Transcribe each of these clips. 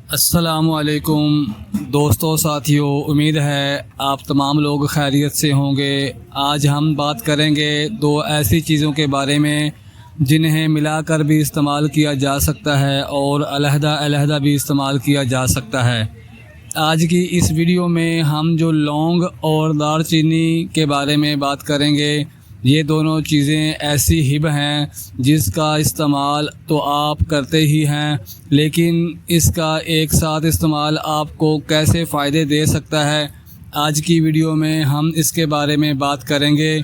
अस्सलामुअलैकुम दोस्तों साथियों, उम्मीद है आप तमाम लोग खैरियत से होंगे। आज हम बात करेंगे दो ऐसी चीज़ों के बारे में जिन्हें मिलाकर भी इस्तेमाल किया जा सकता है और अलहदा भी इस्तेमाल किया जा सकता है। आज की इस वीडियो में हम जो लौंग और दालचीनी के बारे में बात करेंगे, ये दोनों चीज़ें ऐसी हिब हैं जिसका इस्तेमाल तो आप करते ही हैं, लेकिन इसका एक साथ इस्तेमाल आपको कैसे फ़ायदे दे सकता है, आज की वीडियो में हम इसके बारे में बात करेंगे।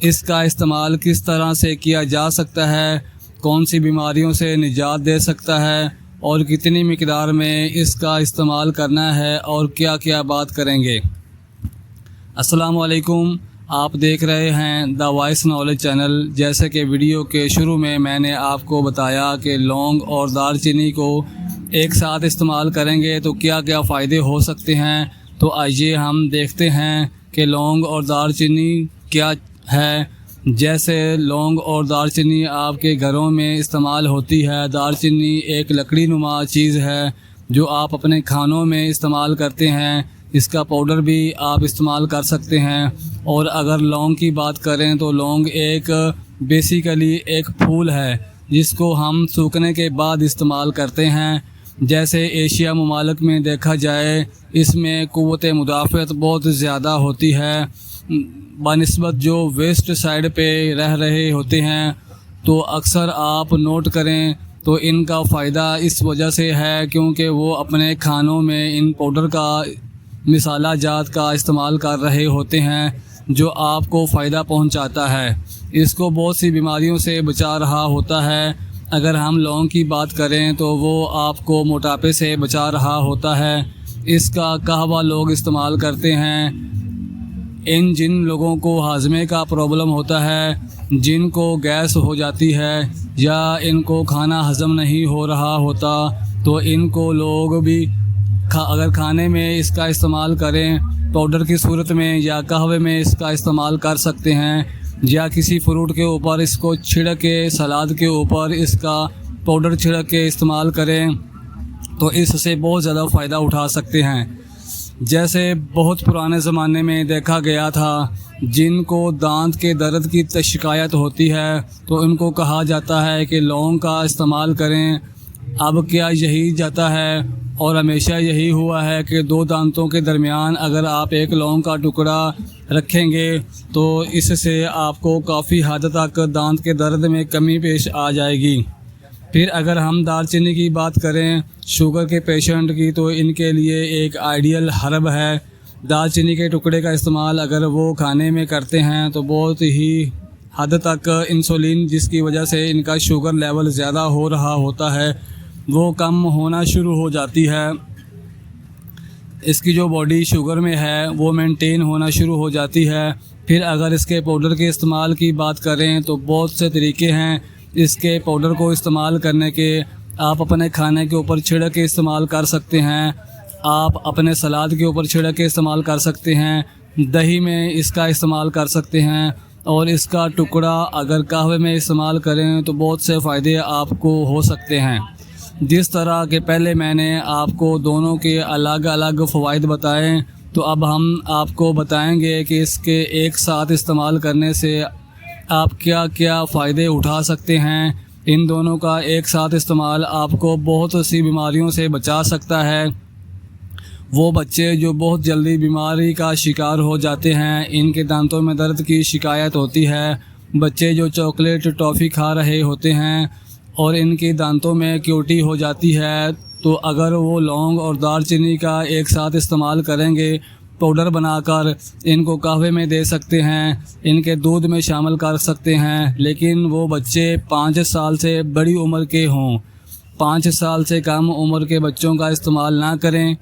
इसका इस्तेमाल किस तरह से किया जा सकता है, कौन सी बीमारियों से निजात दे सकता है और कितनी मिकदार में इसका इस्तेमाल करना है और क्या क्या बात करेंगे। अस्सलामु अलैकुम, आप देख रहे हैं द वॉइस नॉलेज चैनल। जैसे कि वीडियो के शुरू में मैंने आपको बताया कि लौंग और दालचीनी को एक साथ इस्तेमाल करेंगे तो क्या क्या फ़ायदे हो सकते हैं। तो आइए हम देखते हैं कि लौंग और दालचीनी क्या है। जैसे लौंग और दालचीनी आपके घरों में इस्तेमाल होती है। दालचीनी एक लकड़ी नुमा चीज़ है जो आप अपने खानों में इस्तेमाल करते हैं। इसका पाउडर भी आप इस्तेमाल कर सकते हैं। और अगर लौंग की बात करें तो लौंग एक बेसिकली एक फूल है जिसको हम सूखने के बाद इस्तेमाल करते हैं। जैसे एशिया ममालिक में देखा जाए, इसमें क़ुव्वत मुदाफ़अत बहुत ज़्यादा होती है बनिस्बत जो वेस्ट साइड पे रह रहे होते हैं। तो अक्सर आप नोट करें तो इनका फ़ायदा इस वजह से है क्योंकि वो अपने खानों में इन पाउडर का मिसाला जात का इस्तेमाल कर रहे होते हैं जो आपको फ़ायदा पहुंचाता है। इसको बहुत सी बीमारियों से बचा रहा होता है। अगर हम लौंग की बात करें तो वो आपको मोटापे से बचा रहा होता है। इसका कहवा लोग इस्तेमाल करते हैं। जिन लोगों को हाजमे का प्रॉब्लम होता है, जिनको गैस हो जाती है या इनको खाना हज़म नहीं हो रहा होता, तो इनको लोग भी अगर खाने में इसका इस्तेमाल करें, पाउडर की सूरत में या कहवे में इसका इस्तेमाल कर सकते हैं, या किसी फ्रूट के ऊपर इसको छिड़क के, सलाद के ऊपर इसका पाउडर छिड़क के इस्तेमाल करें तो इससे बहुत ज़्यादा फ़ायदा उठा सकते हैं। जैसे बहुत पुराने ज़माने में देखा गया था, जिनको दांत के दर्द की शिकायत होती है तो उनको कहा जाता है कि लौंग का इस्तेमाल करें। अब क्या यही जाता है और हमेशा यही हुआ है कि दो दांतों के दरमियान अगर आप एक लौंग का टुकड़ा रखेंगे तो इससे आपको काफ़ी हद तक दांत के दर्द में कमी पेश आ जाएगी। फिर अगर हम दालचीनी की बात करें शुगर के पेशेंट की, तो इनके लिए एक आइडियल हर्ब है। दालचीनी के टुकड़े का इस्तेमाल अगर वो खाने में करते हैं तो बहुत ही हद तक इंसुलिन, जिसकी वजह से इनका शुगर लेवल ज़्यादा हो रहा होता है, वो कम होना शुरू हो जाती है। इसकी जो बॉडी शुगर में है वो मेंटेन होना शुरू हो जाती है। फिर अगर इसके पाउडर के इस्तेमाल की बात करें तो बहुत से तरीके हैं इसके पाउडर को इस्तेमाल करने के। आप अपने खाने के ऊपर छिड़क के इस्तेमाल कर सकते हैं, आप अपने सलाद के ऊपर छिड़क के इस्तेमाल कर सकते हैं, दही में इसका इस्तेमाल कर सकते हैं। और इसका टुकड़ा अगर कहवे में इस्तेमाल करें तो बहुत से फ़ायदे आपको हो सकते हैं। जिस तरह के पहले मैंने आपको दोनों के अलग अलग फ़वाइद बताएं, तो अब हम आपको बताएंगे कि इसके एक साथ इस्तेमाल करने से आप क्या क्या फ़ायदे उठा सकते हैं। इन दोनों का एक साथ इस्तेमाल आपको बहुत सी बीमारियों से बचा सकता है। वो बच्चे जो बहुत जल्दी बीमारी का शिकार हो जाते हैं, इनके दांतों में दर्द की शिकायत होती है, बच्चे जो चॉकलेट टॉफ़ी खा रहे होते हैं और इनके दांतों में क्योटी हो जाती है, तो अगर वो लौंग और दालचीनी का एक साथ इस्तेमाल करेंगे, पाउडर बनाकर इनको कहवे में दे सकते हैं, इनके दूध में शामिल कर सकते हैं। लेकिन वो बच्चे 5 साल से बड़ी उम्र के हों, 5 साल से कम उम्र के बच्चों का इस्तेमाल ना करें।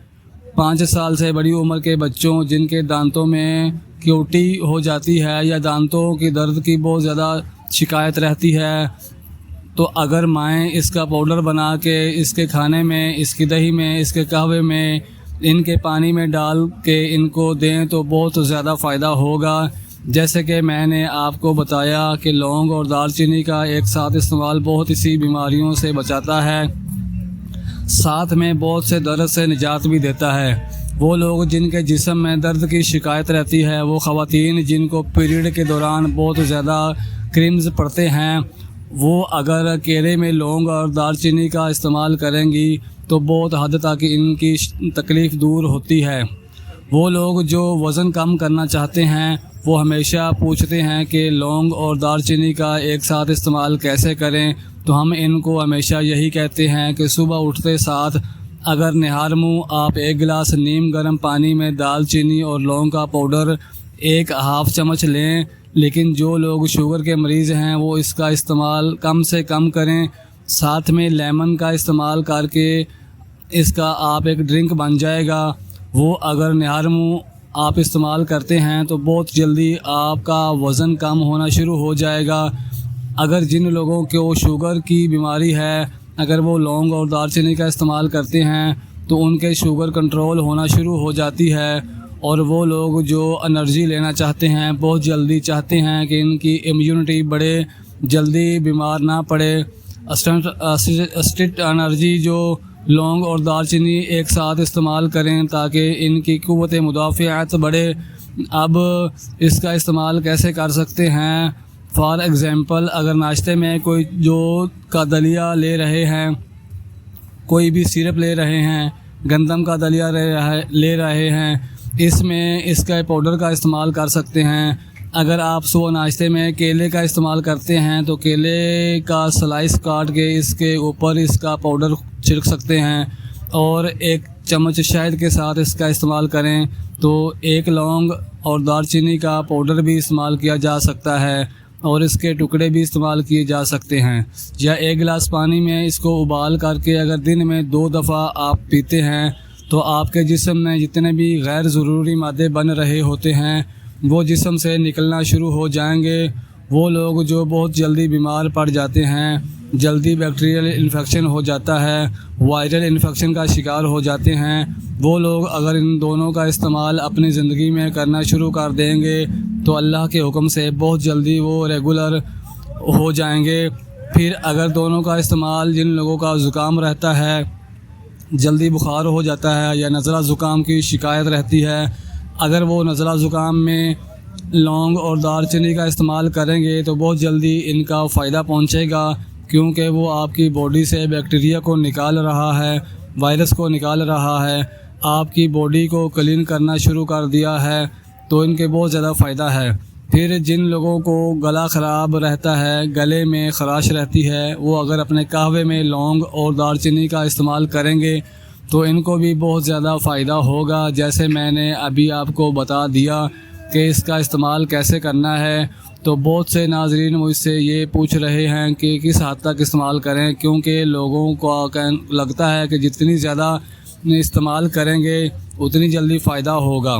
5 साल से बड़ी उम्र के बच्चों जिनके दांतों में क्योटी हो जाती है या दांतों की दर्द की बहुत ज़्यादा शिकायत रहती है, तो अगर माएँ इसका पाउडर बना के इसके खाने में, इसकी दही में, इसके कहवे में, इनके पानी में डाल के इनको दें तो बहुत ज़्यादा फ़ायदा होगा। जैसे कि मैंने आपको बताया कि लौंग और दालचीनी का एक साथ इस्तेमाल बहुत सी बीमारियों से बचाता है। साथ में बहुत से दर्द से निजात भी देता है। वो लोग जिनके जिस्म में दर्द की शिकायत रहती है, वो ख़वातीन जिनको पीरियड के दौरान बहुत ज़्यादा क्रीम्स पड़ते हैं, वो अगर केले में लौंग और दालचीनी का इस्तेमाल करेंगी तो बहुत हद तक इनकी तकलीफ़ दूर होती है। वो लोग जो वज़न कम करना चाहते हैं वो हमेशा पूछते हैं कि लौंग और दालचीनी का एक साथ इस्तेमाल कैसे करें, तो हम इनको हमेशा यही कहते हैं कि सुबह उठते साथ अगर निहार मुँह आप 1 गिलास नीम गर्म पानी में दालचीनी और लौंग का पाउडर 1/2 चम्मच लें। लेकिन जो लोग शुगर के मरीज़ हैं वो इसका इस्तेमाल कम से कम करें। साथ में लेमन का इस्तेमाल करके इसका आप एक ड्रिंक बन जाएगा। वो अगर निहार मुँह आप इस्तेमाल करते हैं तो बहुत जल्दी आपका वज़न कम होना शुरू हो जाएगा। अगर जिन लोगों को शुगर की बीमारी है, अगर वो लौंग और दालचीनी का इस्तेमाल करते हैं तो उनके शुगर कंट्रोल होना शुरू हो जाती है। और वो लोग जो एनर्जी लेना चाहते हैं, बहुत जल्दी चाहते हैं कि इनकी इम्यूनिटी बढ़े, जल्दी बीमार ना पड़े, इंस्टेंट एनर्जी जो लौंग और दालचीनी एक साथ इस्तेमाल करें ताकि इनकी क़ुव्वत मुदाफ़िअत बढ़े। अब इसका इस्तेमाल कैसे कर सकते हैं? फॉर एग्ज़ाम्पल, अगर नाश्ते में कोई जो का दलिया ले रहे हैं, कोई भी सिरप ले रहे हैं, गंदम का दलिया ले रहे हैं, इसमें इसका पाउडर का इस्तेमाल कर सकते हैं। अगर आप सुबह नाश्ते में केले का इस्तेमाल करते हैं तो केले का स्लाइस काट के इसके ऊपर इसका पाउडर छिड़क सकते हैं और 1 चम्मच शहद के साथ इसका इस्तेमाल करें तो 1 लौंग और दालचीनी का पाउडर भी इस्तेमाल किया जा सकता है और इसके टुकड़े भी इस्तेमाल किए जा सकते हैं। या 1 गिलास पानी में इसको उबाल करके अगर दिन में 2 दफ़ा आप पीते हैं तो आपके जिस्म में जितने भी गैर ज़रूरी मादे बन रहे होते हैं वो जिस्म से निकलना शुरू हो जाएंगे। वो लोग जो बहुत जल्दी बीमार पड़ जाते हैं, जल्दी बैक्टीरियल इन्फेक्शन हो जाता है, वायरल इन्फेक्शन का शिकार हो जाते हैं, वो लोग अगर इन दोनों का इस्तेमाल अपनी ज़िंदगी में करना शुरू कर देंगे तो अल्लाह के हुक्म से बहुत जल्दी वो रेगुलर हो जाएंगे। फिर अगर दोनों का इस्तेमाल, जिन लोगों का ज़ुकाम रहता है, जल्दी बुखार हो जाता है या नज़ला ज़ुकाम की शिकायत रहती है, अगर वो नज़ला ज़ुकाम में लौंग और दालचीनी का इस्तेमाल करेंगे तो बहुत जल्दी इनका फ़ायदा पहुंचेगा, क्योंकि वो आपकी बॉडी से बैक्टीरिया को निकाल रहा है, वायरस को निकाल रहा है, आपकी बॉडी को क्लीन करना शुरू कर दिया है, तो इनके बहुत ज़्यादा फ़ायदा है। फिर जिन लोगों को गला ख़राब रहता है, गले में ख़राश रहती है, वो अगर अपने कहवे में लौंग और दालचीनी का इस्तेमाल करेंगे तो इनको भी बहुत ज़्यादा फ़ायदा होगा। जैसे मैंने अभी आपको बता दिया कि इसका इस्तेमाल कैसे करना है, तो बहुत से नाज़रीन मुझसे ये पूछ रहे हैं कि किस हद तक इस्तेमाल करें, क्योंकि लोगों को लगता है कि जितनी ज़्यादा इस्तेमाल करेंगे उतनी जल्दी फ़ायदा होगा।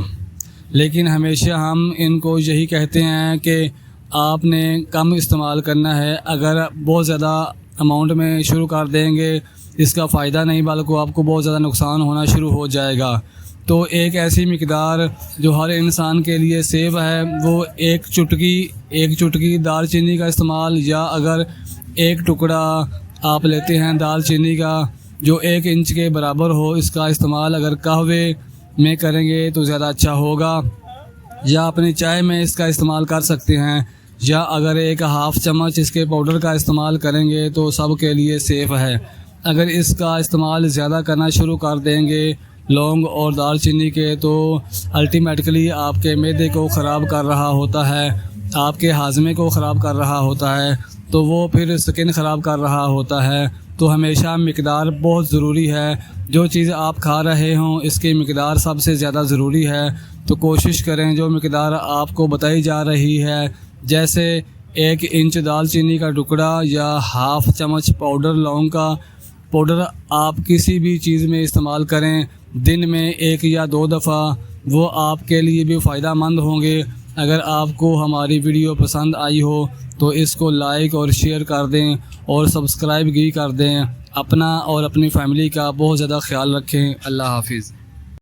लेकिन हमेशा हम इनको यही कहते हैं कि आपने कम इस्तेमाल करना है। अगर बहुत ज़्यादा अमाउंट में शुरू कर देंगे इसका फ़ायदा नहीं बल्कि आपको बहुत ज़्यादा नुकसान होना शुरू हो जाएगा। तो एक ऐसी मिकदार जो हर इंसान के लिए सेफ है वो एक चुटकी दालचीनी का इस्तेमाल, या अगर 1 टुकड़ा आप लेते हैं दालचीनी का जो 1 इंच के बराबर हो, इसका इस्तेमाल अगर कहवे में करेंगे तो ज़्यादा अच्छा होगा। या अपनी चाय में इसका इस्तेमाल कर सकते हैं, या अगर 1/2 चम्मच इसके पाउडर का इस्तेमाल करेंगे तो सब के लिए सेफ़ है। अगर इसका इस्तेमाल ज़्यादा करना शुरू कर देंगे लौंग और दालचीनी के, तो अल्टीमेटिकली आपके मैदे को ख़राब कर रहा होता है, आपके हाजमे को ख़राब कर रहा होता है, तो वो फिर स्किन ख़राब कर रहा होता है। तो हमेशा मिकदार बहुत ज़रूरी है। जो चीज़ आप खा रहे हों इसकी मिकदार सबसे ज़्यादा ज़रूरी है। तो कोशिश करें जो मिकदार आपको बताई जा रही है, जैसे 1 इंच दालचीनी का टुकड़ा या 1/2 चम्मच पाउडर लौंग का पाउडर, आप किसी भी चीज़ में इस्तेमाल करें दिन में 1 या 2 दफ़ा, वो आपके लिए भी फ़ायदा मंद होंगे। अगर आपको हमारी वीडियो पसंद आई हो तो इसको लाइक और शेयर कर दें और सब्सक्राइब भी कर दें। अपना और अपनी फैमिली का बहुत ज़्यादा ख्याल रखें। अल्लाह हाफिज़।